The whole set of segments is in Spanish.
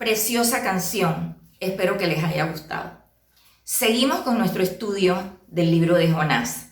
Preciosa canción, espero que les haya gustado. Seguimos con nuestro estudio del libro de Jonás.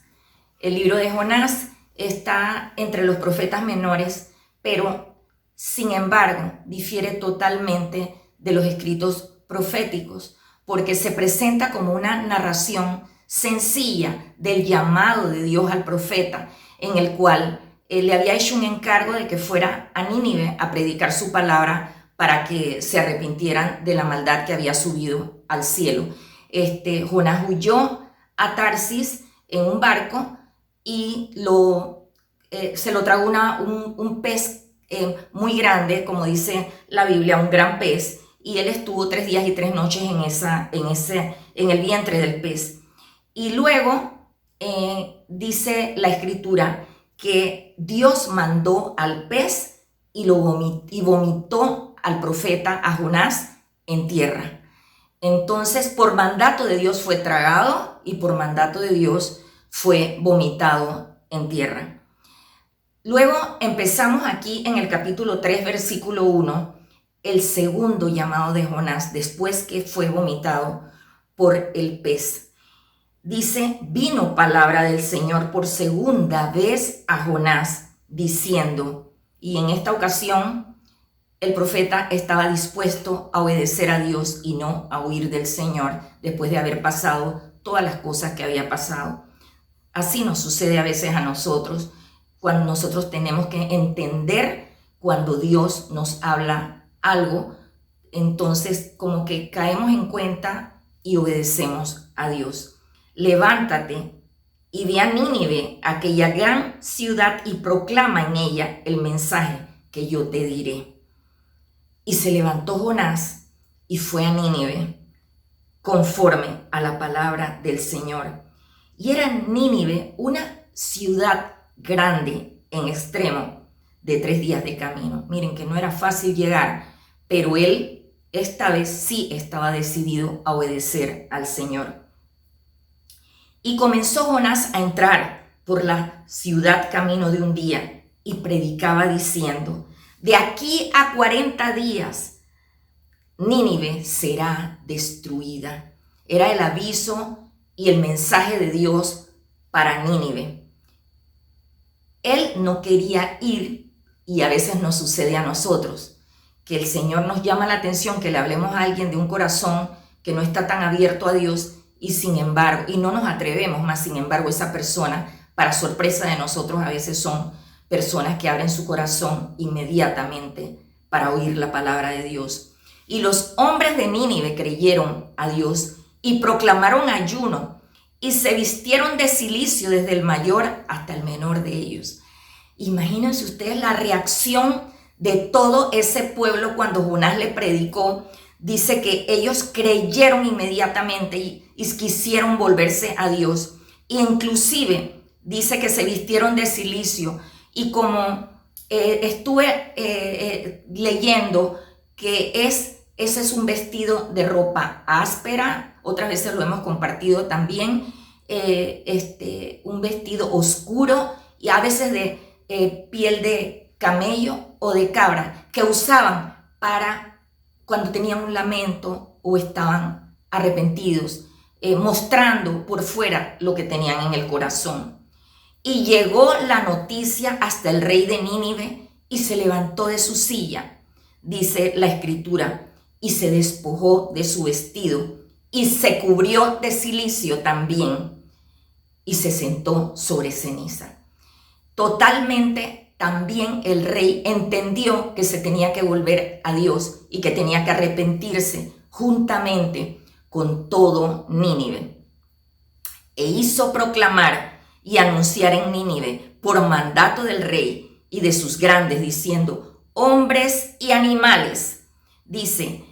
El libro de Jonás está entre los profetas menores, pero sin embargo difiere totalmente de los escritos proféticos, porque se presenta como una narración sencilla del llamado de Dios al profeta, en el cual le había hecho un encargo de que fuera a Nínive a predicar su palabra para que se arrepintieran de la maldad que había subido al cielo. Jonás huyó a Tarsis en un barco y se lo tragó un pez muy grande, como dice la Biblia, un gran pez, y él estuvo 3 días y 3 noches en el vientre del pez. Y luego dice la Escritura que Dios mandó al pez y vomitó al profeta, a Jonás, en tierra. Entonces, por mandato de Dios fue tragado y por mandato de Dios fue vomitado en tierra. Luego empezamos aquí en el capítulo 3, versículo 1, el segundo llamado de Jonás, después que fue vomitado por el pez. Dice, vino palabra del Señor por segunda vez a Jonás, diciendo, y en esta ocasión el profeta estaba dispuesto a obedecer a Dios y no a huir del Señor después de haber pasado todas las cosas que había pasado. Así nos sucede a veces a nosotros, cuando nosotros tenemos que entender cuando Dios nos habla algo, entonces como que caemos en cuenta y obedecemos a Dios. Levántate y ve a Nínive, aquella gran ciudad, y proclama en ella el mensaje que yo te diré. Y se levantó Jonás y fue a Nínive, conforme a la palabra del Señor. Y era Nínive una ciudad grande en extremo, de 3 días de camino. Miren que no era fácil llegar, pero él esta vez sí estaba decidido a obedecer al Señor. Y comenzó Jonás a entrar por la ciudad camino de un día y predicaba diciendo, de aquí a 40 días, Nínive será destruida. Era el aviso y el mensaje de Dios para Nínive. Él no quería ir, y a veces nos sucede a nosotros, que el Señor nos llama la atención, que le hablemos a alguien de un corazón que no está tan abierto a Dios, y sin embargo, y no nos atrevemos, más sin embargo, esa persona, para sorpresa de nosotros, a veces son personas que abren su corazón inmediatamente para oír la palabra de Dios. Y los hombres de Nínive creyeron a Dios y proclamaron ayuno y se vistieron de cilicio desde el mayor hasta el menor de ellos. Imagínense ustedes la reacción de todo ese pueblo cuando Jonás le predicó. Dice que ellos creyeron inmediatamente y quisieron volverse a Dios. E inclusive dice que se vistieron de cilicio. Y como estuve leyendo que ese es un vestido de ropa áspera, otras veces lo hemos compartido también, un vestido oscuro y a veces de piel de camello o de cabra, que usaban para cuando tenían un lamento o estaban arrepentidos, mostrando por fuera lo que tenían en el corazón. Y llegó la noticia hasta el rey de Nínive y se levantó de su silla, dice la Escritura, y se despojó de su vestido y se cubrió de cilicio también y se sentó sobre ceniza. Totalmente también el rey entendió que se tenía que volver a Dios y que tenía que arrepentirse juntamente con todo Nínive. E hizo proclamar y anunciar en Nínive por mandato del rey y de sus grandes, diciendo, hombres y animales, dice,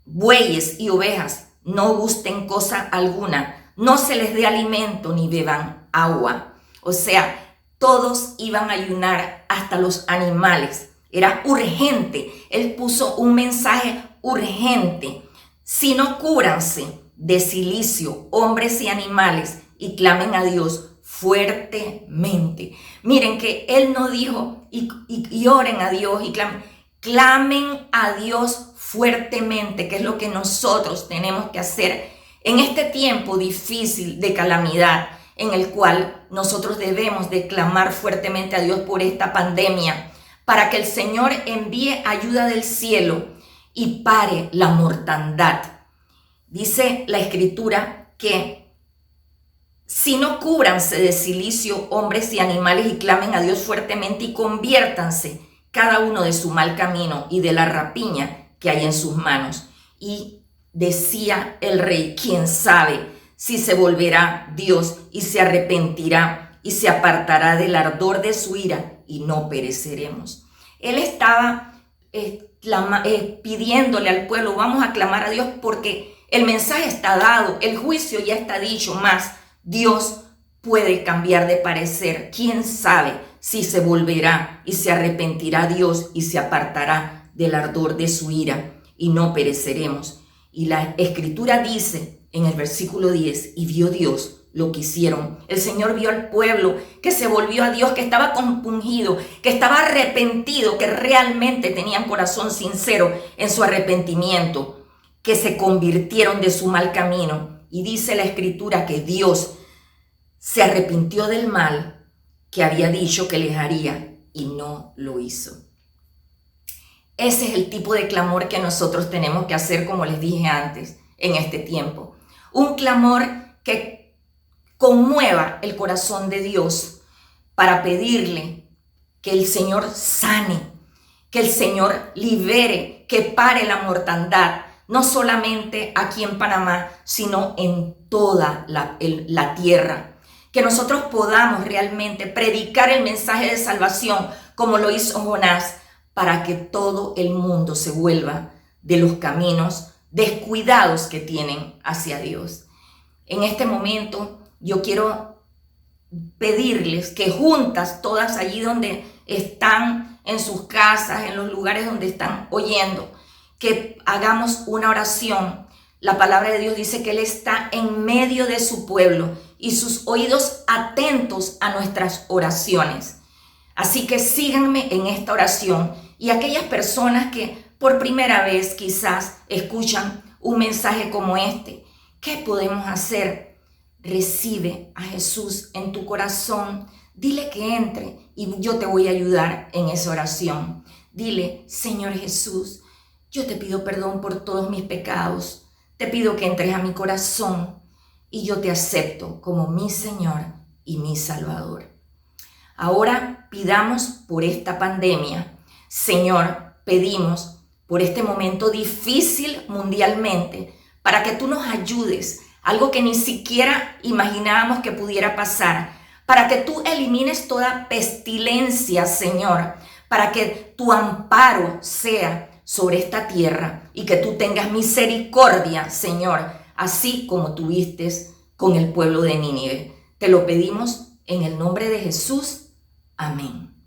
bueyes y ovejas, no gusten cosa alguna, no se les dé alimento ni beban agua. O sea, todos iban a ayunar, hasta los animales. Era urgente. Él puso un mensaje urgente. Si no cúbranse de cilicio, hombres y animales, y clamen a Dios fuertemente. Miren que él no dijo y oren a Dios y clamen a Dios fuertemente, que es lo que nosotros tenemos que hacer en este tiempo difícil de calamidad, en el cual nosotros debemos de clamar fuertemente a Dios por esta pandemia, para que el Señor envíe ayuda del cielo y pare la mortandad. Dice la Escritura que si no cúbranse de cilicio hombres y animales y clamen a Dios fuertemente y conviértanse cada uno de su mal camino y de la rapiña que hay en sus manos. Y decía el rey, ¿quién sabe si se volverá Dios y se arrepentirá y se apartará del ardor de su ira y no pereceremos? Él estaba pidiéndole al pueblo, vamos a clamar a Dios porque el mensaje está dado, el juicio ya está dicho, más Dios puede cambiar de parecer. ¿Quién sabe si se volverá y se arrepentirá Dios y se apartará del ardor de su ira y no pereceremos? Y la Escritura dice en el versículo 10, y vio Dios lo que hicieron. El Señor vio al pueblo que se volvió a Dios, que estaba compungido, que estaba arrepentido, que realmente tenían corazón sincero en su arrepentimiento, que se convirtieron de su mal camino. Y dice la Escritura que Dios se arrepintió del mal que había dicho que les haría y no lo hizo. Ese es el tipo de clamor que nosotros tenemos que hacer, como les dije antes, en este tiempo. Un clamor que conmueva el corazón de Dios para pedirle que el Señor sane, que el Señor libere, que pare la mortandad, no solamente aquí en Panamá, sino en toda la tierra. Que nosotros podamos realmente predicar el mensaje de salvación como lo hizo Jonás, para que todo el mundo se vuelva de los caminos descuidados que tienen hacia Dios. En este momento yo quiero pedirles que juntas, todas allí donde están, en sus casas, en los lugares donde están oyendo, que hagamos una oración. La palabra de Dios dice que Él está en medio de su pueblo y sus oídos atentos a nuestras oraciones. Así que síganme en esta oración, y aquellas personas que por primera vez quizás escuchan un mensaje como este, ¿qué podemos hacer? Recibe a Jesús en tu corazón, dile que entre y yo te voy a ayudar en esa oración. Dile, Señor Jesús, yo te pido perdón por todos mis pecados, te pido que entres a mi corazón y yo te acepto como mi Señor y mi Salvador. Ahora pidamos por esta pandemia. Señor, pedimos por este momento difícil mundialmente para que tú nos ayudes, algo que ni siquiera imaginábamos que pudiera pasar, para que tú elimines toda pestilencia, Señor, para que tu amparo sea sobre esta tierra y que tú tengas misericordia, Señor, así como tuviste con el pueblo de Nínive. Te lo pedimos en el nombre de Jesús. Amén.